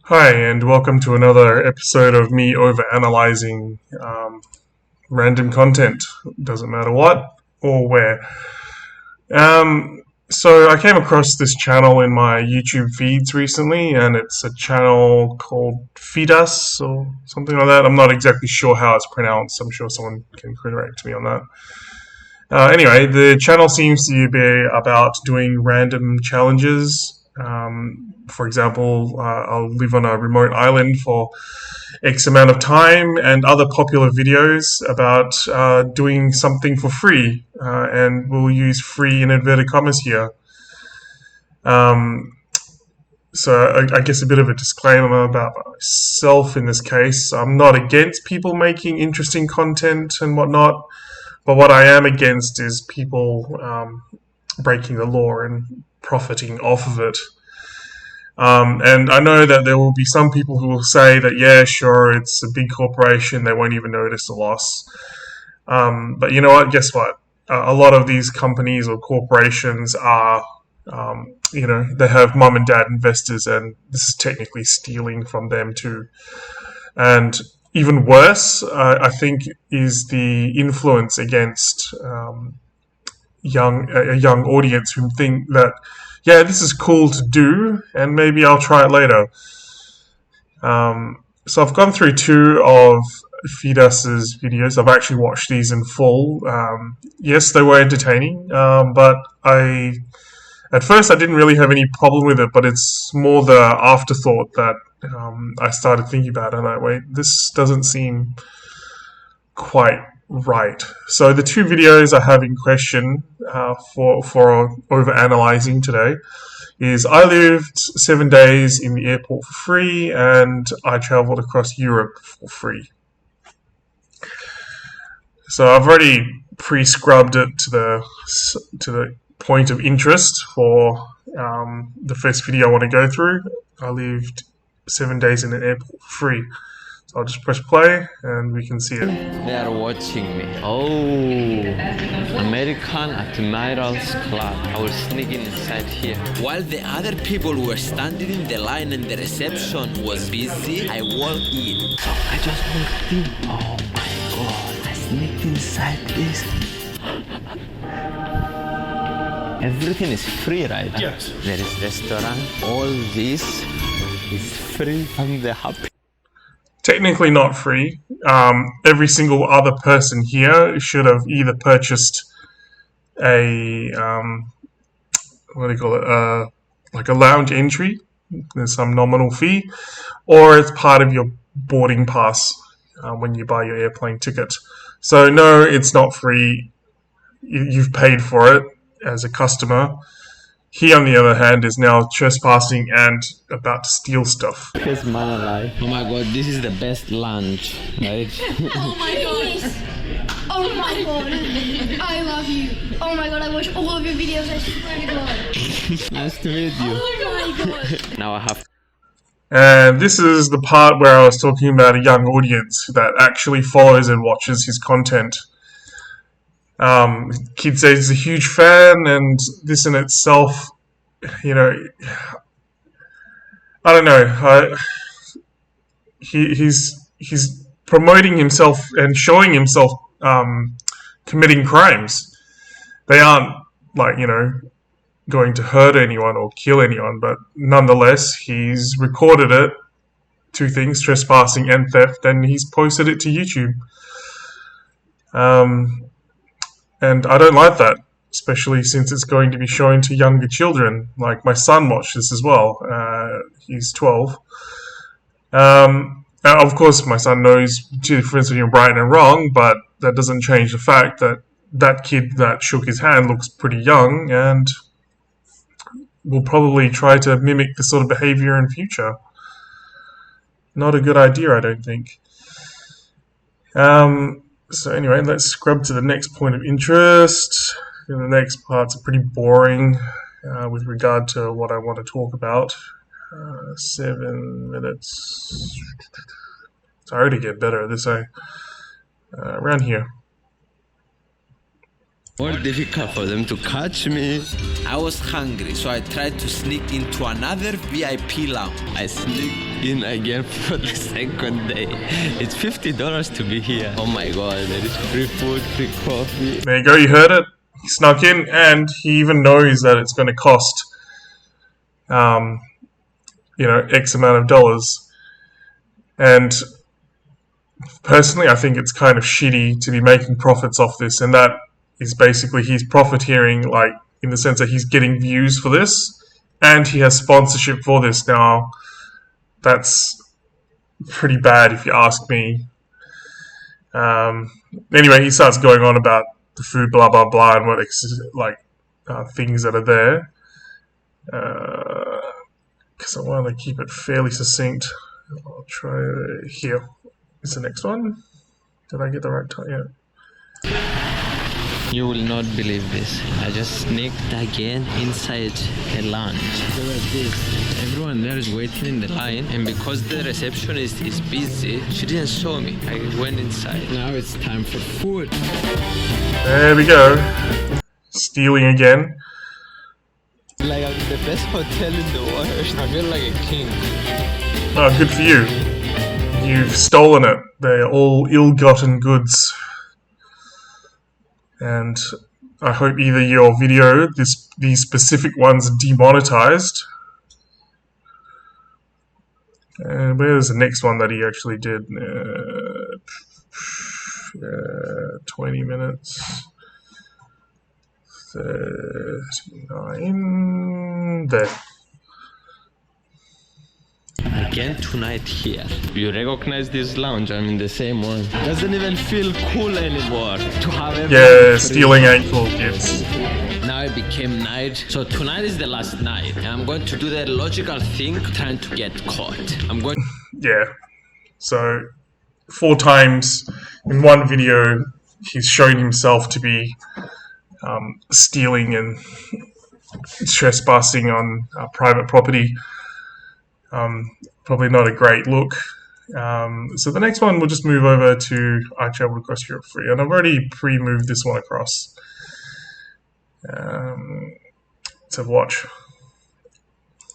Hi, and welcome to another episode of me overanalyzing random content. Doesn't matter what or where. So I came across this channel in my YouTube feeds recently, and it's a channel called Fidias or something like that. I'm not exactly sure how it's pronounced. I'm sure someone can correct me on that. Anyway, the channel seems to be about doing random challenges. For example, I'll live on a remote island for X amount of time, and other popular videos about doing something for free. And we'll use free in inverted commas here. Um, so I guess a bit of a disclaimer about myself in this case. I'm not against people making interesting content and whatnot, but what I am against is people breaking the law and profiting off of it. And I know that there will be some people who will say that, yeah, sure, it's a big corporation, they won't even notice the loss. But you know what? Guess what? A lot of these companies or corporations are, they have mum and dad investors, and this is technically stealing from them too. And even worse, I think, is the influence against a young audience who think that, yeah, this is cool to do, and maybe I'll try it later. So I've gone through two of Fidas's videos. I've actually watched these in full. Yes, they were entertaining, but at first I didn't really have any problem with it. But it's more the afterthought that I started thinking about, and I wait, this doesn't seem quite right. So the two videos I have in question for over analyzing today is I lived 7 days in the airport for free, and I traveled across Europe for free. So I've already pre-scrubbed it to the point of interest for the first video I want to go through. I lived 7 days in an airport for free. So I'll just press play and we can see it. They are watching me. Oh, American Admirals Club. I will sneak inside here. While the other people were standing in the line and the reception was busy, I walked in. I just walked in. Oh my god, I sneaked inside this. Everything is free, right? Yes. There is restaurant. All this is free and they're happy. Technically not free. Every single other person here should have either purchased a what do you call it? Like a lounge entry. There's some nominal fee, or it's part of your boarding pass when you buy your airplane ticket. So no, it's not free. You've paid for it as a customer. He, on the other hand, is now trespassing and about to steal stuff. Here's man alive. Oh my god, this is the best lunch, right? Oh my god. Oh my god. I love you. Oh my god, I watch all of your videos, I swear to god. Nice to meet you. Oh my god. Now I have. And this is the part where I was talking about a young audience that actually follows and watches his content. Kid says he's a huge fan, and this in itself, you know, I don't know. He's promoting himself and showing himself committing crimes. They aren't like going to hurt anyone or kill anyone, but nonetheless, he's recorded it. Two things: trespassing and theft, and he's posted it to YouTube. And I don't like that, especially since it's going to be shown to younger children. Like my son watched this as well. He's 12. Of course, my son knows the difference between right and wrong, but that doesn't change the fact that that kid that shook his hand looks pretty young and will probably try to mimic this sort of behavior in future. Not a good idea, I don't think. So anyway, let's scrub to the next point of interest. And the next parts are pretty boring with regard to what I want to talk about. 7 minutes. Sorry to get better at this, around here. More difficult for them to catch me. I was hungry, so I tried to sneak into another VIP lounge. I sneak in again for the second day. It's $50 to be here. Oh my god, there is free food, free coffee. There you go, you heard it. He snuck in, and he even knows that it's going to cost, X amount of dollars. And personally, I think it's kind of shitty to be making profits off this, and that is basically he's profiteering, like, in the sense that he's getting views for this, and he has sponsorship for this. Now, that's pretty bad if you ask me. Anyway, he starts going on about the food, blah blah blah, and what things that are there. Because I want to keep it fairly succinct. I'll try here. Is the next one? Did I get the right time? Yeah. You will not believe this. I just sneaked again inside a lounge. Look at this. Everyone there is waiting in the line, and because the receptionist is busy, she didn't show me. I went inside. Now it's time for food. There we go. Stealing again. Like, I'm in the best hotel in the world. I feel like a king. Oh, good for you. You've stolen it. They're all ill-gotten goods. And I hope either your video, these specific ones, are demonetized. Where's the next one that he actually did? 20 minutes. 39. There. Again tonight here. You recognize this lounge? I'm in the same one. Doesn't even feel cool anymore to have stealing ain't cool, kids. Now it became night, so tonight is the last night, and I'm going to do the logical thing, trying to get caught. Yeah. So 4 times in one video, he's shown himself to be stealing and trespassing on private property. Probably not a great look. So the next one, we'll just move over to I Traveled Across Europe Free, and I've already pre-moved this one across. To watch.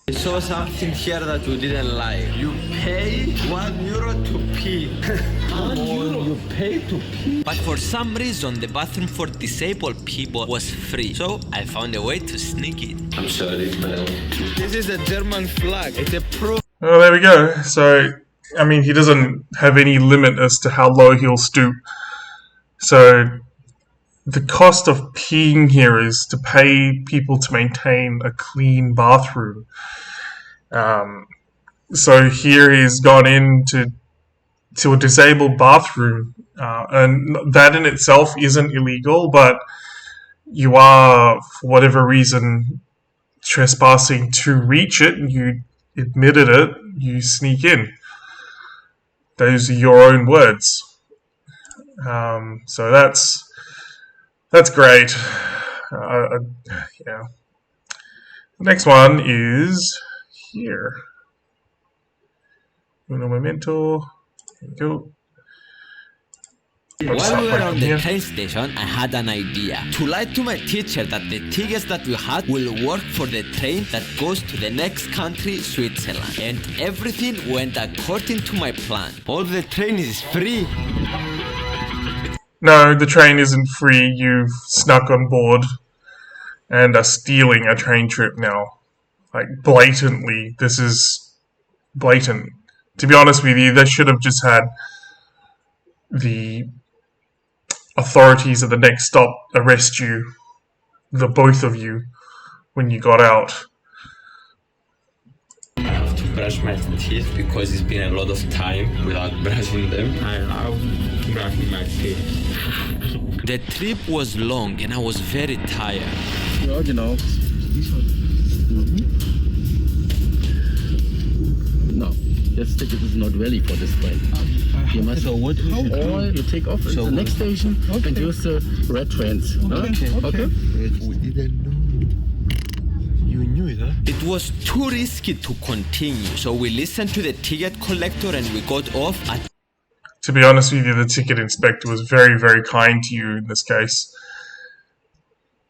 I saw something here that you didn't like. You pay €1 to pee. €1? You pay to pee? But for some reason, the bathroom for disabled people was free. So I found a way to sneak it. I'm sorry, man. This is a German flag. It's a proof. Oh, there we go. So, I mean, he doesn't have any limit as to how low he'll stoop. So, the cost of peeing here is to pay people to maintain a clean bathroom. So here he's gone into a disabled bathroom, and that in itself isn't illegal, but you are, for whatever reason, trespassing to reach it, and you admitted it, you sneak in. Those are your own words. So that's great. Yeah. The next one is here. Uno momento. Here we go. While we were on the train station, I had an idea. To lie to my teacher that the tickets that we had will work for the train that goes to the next country, Switzerland. And everything went according to my plan. All the train is free. No, the train isn't free. You've snuck on board and are stealing a train trip now. Like, blatantly. This is blatant. To be honest with you, they should have just had the authorities at the next stop arrest you, the both of you, when you got out. I have to brush my teeth because it's been a lot of time without brushing them. I love brushing my teeth. The trip was long and I was very tired. Ja, genau. No, this ticket is not ready for this train. You must or you take off at the next station and use the red trains. Okay. We didn't know. You knew that? It was too risky to continue, so we listened to the ticket collector and we got off at... To be honest with you, the ticket inspector was very, very kind to you in this case.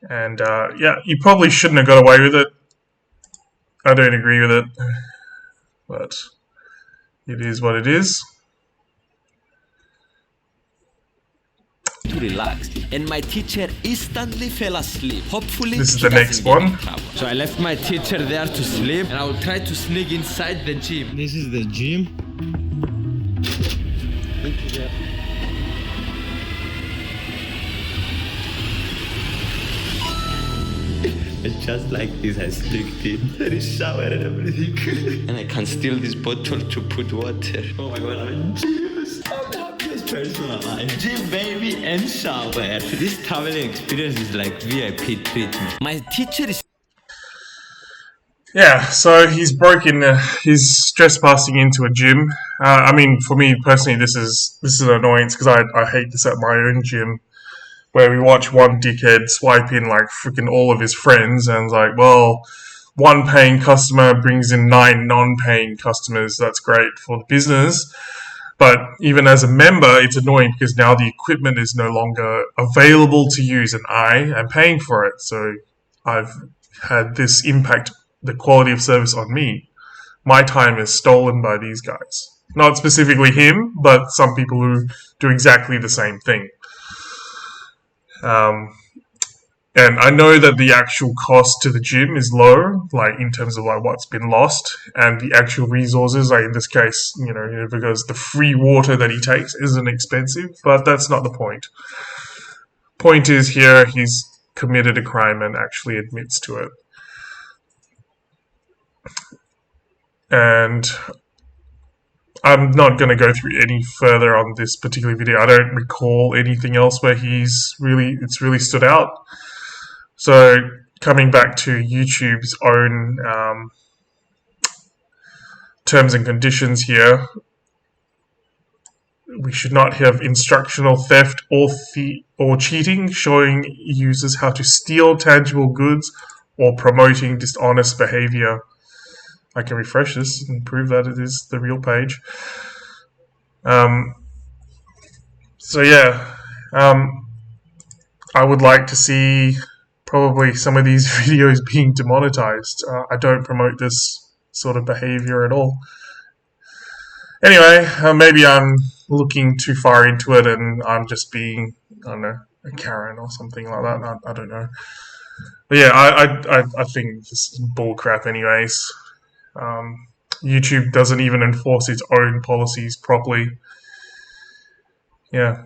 And yeah, you probably shouldn't have got away with it. I don't agree with it, but it is what it is. To relax, and my teacher instantly fell asleep. Hopefully, This is he the next doesn't get in one. trouble. So I left my teacher there to sleep, and I will try to sneak inside the gym. This is the gym. And just like this, I sneaked in. There is shower and everything. And I can steal this bottle to put water. Oh my god, I'm genius. I'm the happiest person alive. Gym, baby, and shower. This traveling experience is like VIP treatment. My teacher is... Yeah, so he's he's trespassing into a gym. I mean, for me personally, this is an annoyance because I hate this at my own gym, where we watch one dickhead swipe in like freaking all of his friends, and it's like, well, one paying customer brings in 9 non-paying customers. That's great for the business. But even as a member, it's annoying because now the equipment is no longer available to use and I am paying for it. So I've had this impact the quality of service on me. My time is stolen by these guys. Not specifically him, but some people who do exactly the same thing. And I know that the actual cost to the gym is low, like in terms of like what's been lost, and the actual resources, like in this case, because the free water that he takes isn't expensive, but that's not the point. Point is here, he's committed a crime and actually admits to it. And I'm not going to go through any further on this particular video. I don't recall anything else where it's really stood out. So coming back to YouTube's own terms and conditions here, we should not have instructional theft or cheating, showing users how to steal tangible goods, or promoting dishonest behavior. I can refresh this and prove that it is the real page. So yeah, I would like to see probably some of these videos being demonetized. I don't promote this sort of behavior at all. Anyway, maybe I'm looking too far into it and I'm just being, I don't know, a Karen or something like that. I don't know. But yeah, I think this is bullcrap anyways. YouTube doesn't even enforce its own policies properly. Yeah.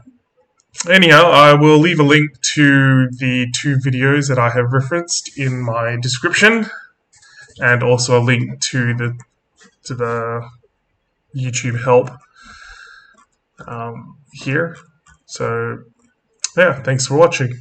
Anyhow, I will leave a link to the 2 videos that I have referenced in my description, and also a link to the YouTube help here. So yeah, thanks for watching.